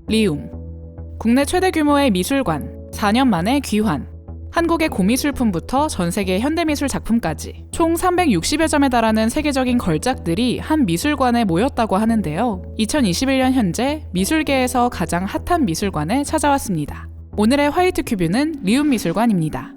리움. 국내 최대 규모의 미술관, 4년 만에 귀환. 한국의 고미술품부터 전 세계 현대미술 작품까지 총 360여 점에 달하는 세계적인 걸작들이 한 미술관에 모였다고 하는데요. 2021년 현재 미술계에서 가장 핫한 미술관에 찾아왔습니다. 오늘의 화이트 큐브는 리움 미술관입니다.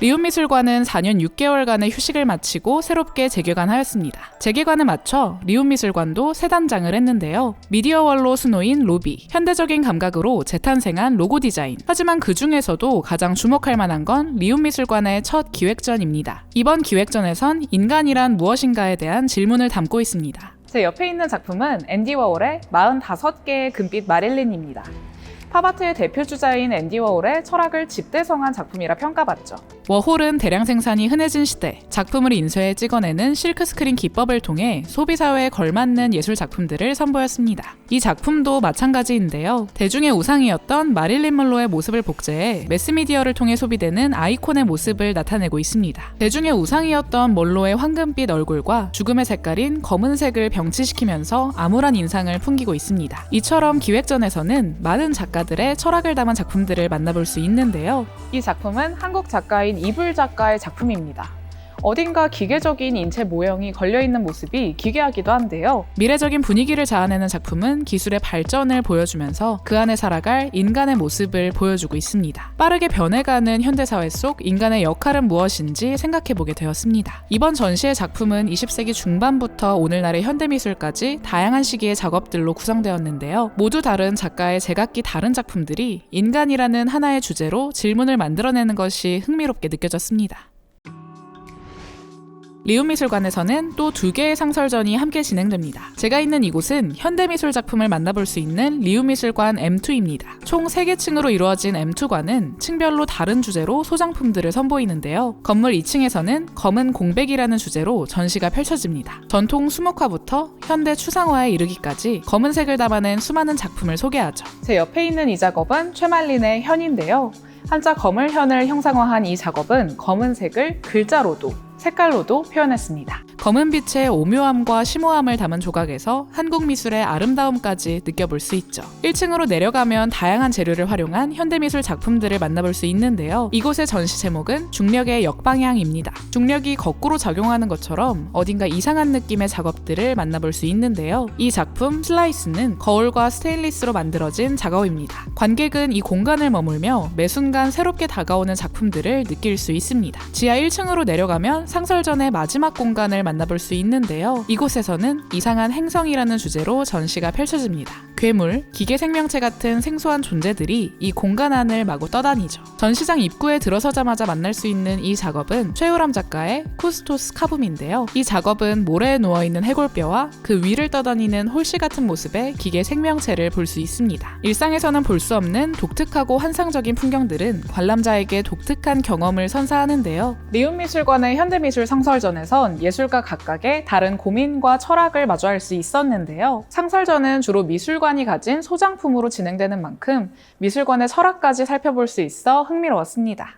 리움 미술관은 4년 6개월간의 휴식을 마치고 새롭게 재개관하였습니다. 재개관에 맞춰 리움 미술관도 새 단장을 했는데요. 미디어월로 수놓인 로비, 현대적인 감각으로 재탄생한 로고 디자인. 하지만 그 중에서도 가장 주목할 만한 건 리움 미술관의 첫 기획전입니다. 이번 기획전에선 인간이란 무엇인가에 대한 질문을 담고 있습니다. 제 옆에 있는 작품은 앤디 워홀의 45개의 금빛 마릴린입니다. 팝아트의 대표주자인 앤디 워홀의 철학을 집대성한 작품이라 평가받죠. 워홀은 대량 생산이 흔해진 시대, 작품을 인쇄해 찍어내는 실크스크린 기법을 통해 소비사회에 걸맞는 예술 작품들을 선보였습니다. 이 작품도 마찬가지인데요. 대중의 우상이었던 마릴린 먼로의 모습을 복제해 매스미디어를 통해 소비되는 아이콘의 모습을 나타내고 있습니다. 대중의 우상이었던 먼로의 황금빛 얼굴과 죽음의 색깔인 검은색을 병치시키면서 암울한 인상을 풍기고 있습니다. 이처럼 기획전에서는 많은 작가들의 철학을 담은 작품들을 만나볼 수 있는데요. 이 작품은 한국 작가인 이불 작가의 작품입니다. 어딘가 기계적인 인체 모형이 걸려있는 모습이 기괴하기도 한데요. 미래적인 분위기를 자아내는 작품은 기술의 발전을 보여주면서 그 안에 살아갈 인간의 모습을 보여주고 있습니다. 빠르게 변해가는 현대사회 속 인간의 역할은 무엇인지 생각해보게 되었습니다. 이번 전시의 작품은 20세기 중반부터 오늘날의 현대미술까지 다양한 시기의 작업들로 구성되었는데요. 모두 다른 작가의 제각기 다른 작품들이 인간이라는 하나의 주제로 질문을 만들어내는 것이 흥미롭게 느껴졌습니다. 리움 미술관에서는 또 2개의 상설전이 함께 진행됩니다. 제가 있는 이곳은 현대미술 작품을 만나볼 수 있는 리움 미술관 M2입니다. 총 3개 층으로 이루어진 M2관은 층별로 다른 주제로 소장품들을 선보이는데요. 건물 2층에서는 검은 공백이라는 주제로 전시가 펼쳐집니다. 전통 수묵화부터 현대 추상화에 이르기까지 검은색을 담아낸 수많은 작품을 소개하죠. 제 옆에 있는 이 작업은 최말린의 현인데요. 한자 검을현을 형상화한 이 작업은 검은색을 글자로도 색깔로도 표현했습니다. 검은 빛의 오묘함과 심오함을 담은 조각에서 한국 미술의 아름다움까지 느껴볼 수 있죠. 1층으로 내려가면 다양한 재료를 활용한 현대미술 작품들을 만나볼 수 있는데요. 이곳의 전시 제목은 중력의 역방향입니다. 중력이 거꾸로 작용하는 것처럼 어딘가 이상한 느낌의 작업들을 만나볼 수 있는데요. 이 작품 슬라이스는 거울과 스테인리스로 만들어진 작업입니다. 관객은 이 공간을 머물며 매 순간 새롭게 다가오는 작품들을 느낄 수 있습니다. 지하 1층으로 내려가면 상설전의 마지막 공간을 만나볼 수 있는데요. 이곳에서는 이상한 행성이라는 주제로 전시가 펼쳐집니다. 괴물, 기계 생명체 같은 생소한 존재들이 이 공간 안을 마구 떠다니죠. 전시장 입구에 들어서자마자 만날 수 있는 이 작업은 최우람 작가의 쿠스토스 카붐인데요. 이 작업은 모래에 누워있는 해골뼈와 그 위를 떠다니는 홀씨 같은 모습의 기계 생명체를 볼 수 있습니다. 일상에서는 볼 수 없는 독특하고 환상적인 풍경들은 관람자에게 독특한 경험을 선사하는데요. 리움 미술관의 현대미술 상설전에선 예술가 각각의 다른 고민과 철학을 마주할 수 있었는데요. 상설전은 주로 미술관이 가진 소장품으로 진행되는 만큼 미술관의 철학까지 살펴볼 수 있어 흥미로웠습니다.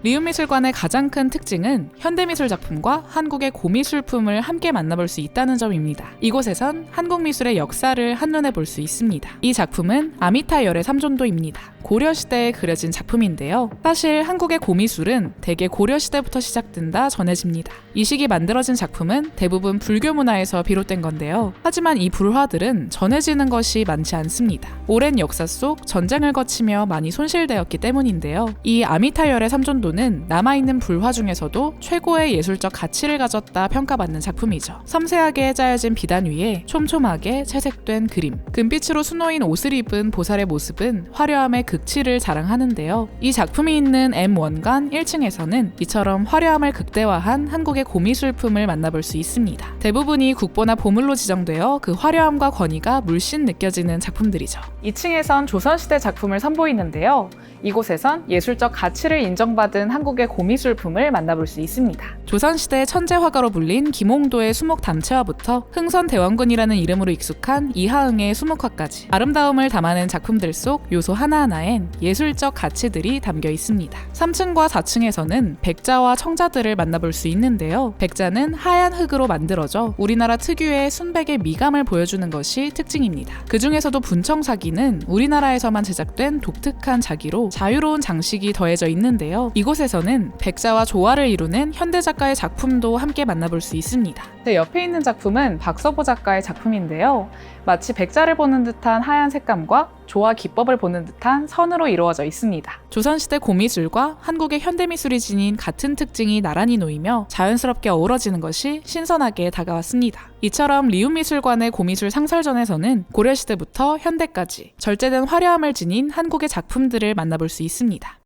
리움 미술관의 가장 큰 특징은 현대미술 작품과 한국의 고미술품을 함께 만나볼 수 있다는 점입니다. 이곳에선 한국 미술의 역사를 한눈에 볼 수 있습니다. 이 작품은 아미타 열의 삼존도입니다. 고려시대에 그려진 작품인데요. 사실 한국의 고미술은 대개 고려시대부터 시작된다 전해집니다. 이 시기 만들어진 작품은 대부분 불교 문화에서 비롯된 건데요. 하지만 이 불화들은 전해지는 것이 많지 않습니다. 오랜 역사 속 전쟁을 거치며 많이 손실되었기 때문인데요. 이 아미타 열의 삼존도는 남아있는 불화 중에서도 최고의 예술적 가치를 가졌다 평가받는 작품이죠. 섬세하게 짜여진 비단 위에 촘촘하게 채색된 그림, 금빛으로 수놓인 옷을 입은 보살의 모습은 화려함의 극치를 자랑하는데요. 이 작품이 있는 M1관 1층에서는 이처럼 화려함을 극대화한 한국의 고미술품을 만나볼 수 있습니다. 대부분이 국보나 보물로 지정되어 그 화려함과 권위가 물씬 느껴지는 작품들이죠. 2층에선 조선시대 작품을 선보이는데요. 이곳에선 예술적 가치를 인정받은 한국의 고미술품을 만나볼 수 있습니다. 조선시대 천재 화가로 불린 김홍도의 수목 담채화부터 흥선대원군이라는 이름으로 익숙한 이하응의 수목화까지 아름다움을 담아낸 작품들 속 요소 하나하나에 하나하나엔 예술적 가치들이 담겨 있습니다. 3층과 4층에서는 백자와 청자들을 만나볼 수 있는데요. 백자는 하얀 흙으로 만들어져 우리나라 특유의 순백의 미감을 보여주는 것이 특징입니다. 그 중에서도 분청사기는 우리나라에서만 제작된 독특한 자기로 자유로운 장식이 더해져 있는데요. 이곳에서는 백자와 조화를 이루는 현대 작가의 작품도 함께 만나볼 수 있습니다. 제 옆에 있는 작품은 박서보 작가의 작품인데요. 마치 백자를 보는 듯한 하얀 색감과 조화 기법을 보는 듯한 선으로 이루어져 있습니다. 조선시대 고미술과 한국의 현대미술이 지닌 같은 특징이 나란히 놓이며 자연스럽게 어우러지는 것이 신선하게 다가왔습니다. 이처럼 리움미술관의 고미술 상설전에서는 고려시대부터 현대까지 절제된 화려함을 지닌 한국의 작품들을 만나볼 수 있습니다.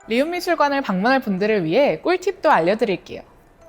리움미술관을 방문할 분들을 위해 꿀팁도 알려드릴게요.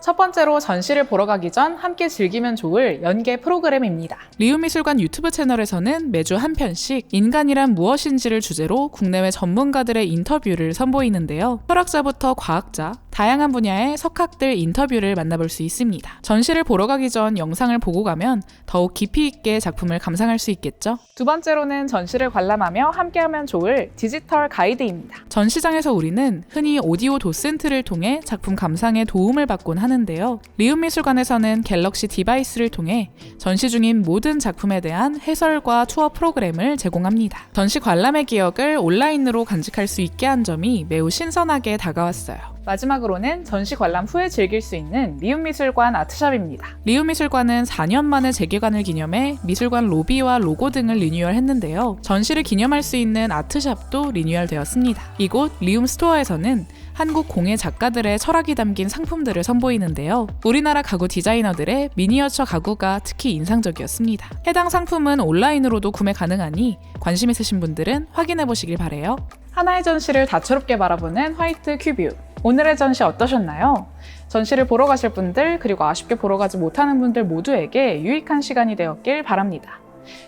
첫 번째로 전시를 보러 가기 전 함께 즐기면 좋을 연계 프로그램입니다. 리움미술관 유튜브 채널에서는 매주 한 편씩 인간이란 무엇인지를 주제로 국내외 전문가들의 인터뷰를 선보이는데요. 철학자부터 과학자, 다양한 분야의 석학들 인터뷰를 만나볼 수 있습니다. 전시를 보러 가기 전 영상을 보고 가면 더욱 깊이 있게 작품을 감상할 수 있겠죠. 두 번째로는 전시를 관람하며 함께하면 좋을 디지털 가이드입니다. 전시장에서 우리는 흔히 오디오 도슨트를 통해 작품 감상에 도움을 받곤 하는데요. 리움미술관에서는 갤럭시 디바이스를 통해 전시 중인 모든 작품에 대한 해설과 투어 프로그램을 제공합니다. 전시 관람의 기억을 온라인으로 간직할 수 있게 한 점이 매우 신선하게 다가왔어요. 마지막으로는 전시 관람 후에 즐길 수 있는 리움미술관 아트샵입니다. 리움미술관은 4년 만에 재개관을 기념해 미술관 로비와 로고 등을 리뉴얼했는데요. 전시를 기념할 수 있는 아트샵도 리뉴얼되었습니다. 이곳 리움스토어에서는 한국 공예 작가들의 철학이 담긴 상품들을 선보이는데요. 우리나라 가구 디자이너들의 미니어처 가구가 특히 인상적이었습니다. 해당 상품은 온라인으로도 구매 가능하니 관심 있으신 분들은 확인해 보시길 바래요. 하나의 전시를 다채롭게 바라보는 화이트 큐뷰. 오늘의 전시 어떠셨나요? 전시를 보러 가실 분들, 그리고 아쉽게 보러 가지 못하는 분들 모두에게 유익한 시간이 되었길 바랍니다.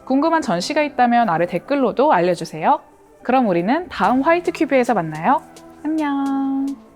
궁금한 전시가 있다면 아래 댓글로도 알려주세요. 그럼 우리는 다음 화이트 큐브에서 만나요. 안녕.